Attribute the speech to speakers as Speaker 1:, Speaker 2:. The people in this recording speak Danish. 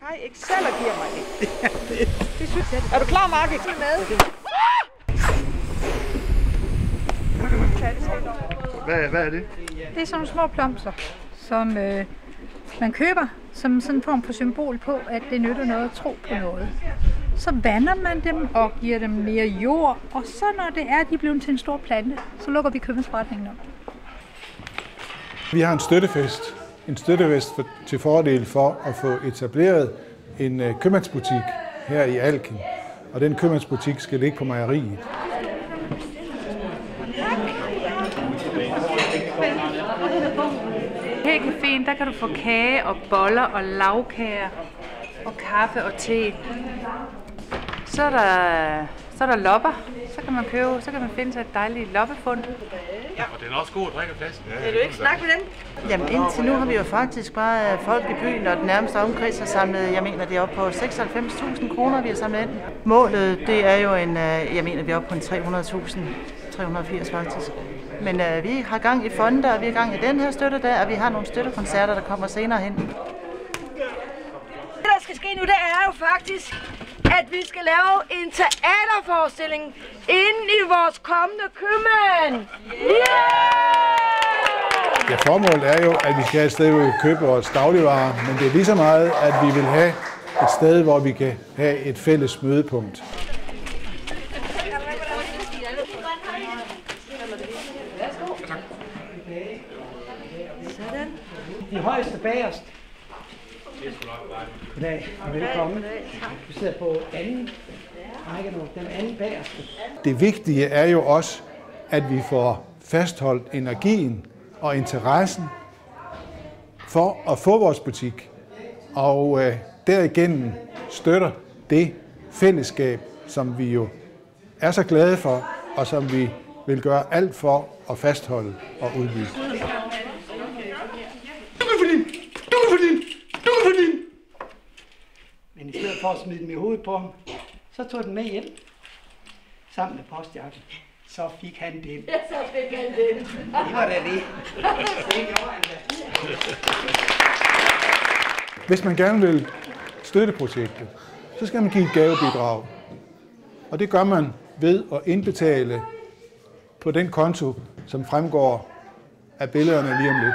Speaker 1: Kai Excel og giver mig det. Det synes jeg. Er du klar, Mark? Med.
Speaker 2: Hvad er det?
Speaker 3: Det er sådan nogle små plomser, som man køber som sådan en form for symbol på, at det nytter noget at tro på noget. Så vander man dem og giver dem mere jord, og så når det er, at de er blevet til en stor plante, så lukker vi købmandsforretningen op.
Speaker 2: Vi har en støttefest. En støttefest til fordel for at få etableret en købmandsbutik her i Alken. Og den købmandsbutik skal ligge på mejeriet.
Speaker 3: Her i caféen, der kan du få kage og boller og lavkager og kaffe og te. Så er der lopper. Så kan man finde sig et dejligt loppefund.
Speaker 4: Ja. Og den er også god at drikke af flasken. Ja,
Speaker 1: vil du ikke snakke med dem?
Speaker 5: Jamen indtil nu har vi jo faktisk bare folk i byen, og den nærmeste omkreds har samlet, jeg mener det er oppe på 96.000 kroner, vi har samlet ind. Målet, det er jo jeg mener vi er oppe på en 300.000, 380 faktisk. Men vi har gang i fonder, og vi har gang i den her støtte der, og vi har nogle støttekoncerter, der kommer senere hen.
Speaker 1: Det der skal ske nu, det er jo faktisk, at vi skal lave en teaterforestilling inde i vores kommende købmand.
Speaker 2: Ja, formålet er jo, at vi skal have et sted, hvor vi køber vores dagligvarer, men det er lige så meget, at vi vil have et sted, hvor vi kan have et fælles mødepunkt.
Speaker 6: Sådan. De højeste bagerst. Goddag og velkommen. Vi sidder på anden række nu, den anden bagerste.
Speaker 2: Det vigtige er jo også, at vi får fastholdt energien og interessen for at få vores butik. Og derigennem støtter det fællesskab, som vi jo er så glade for, og som vi vil gøre alt for at fastholde og udbygge.
Speaker 6: Men i stedet for at smide dem i hovedet på ham, så tog den med hjem sammen med postjakken. Så fik han den.
Speaker 1: Ja, så fik han den.
Speaker 6: Det var da det. Det gjorde han da.
Speaker 2: Hvis man gerne vil støtte projektet, så skal man give et gavebidrag. Og det gør man ved at indbetale på den konto, som fremgår af billederne lige om lidt.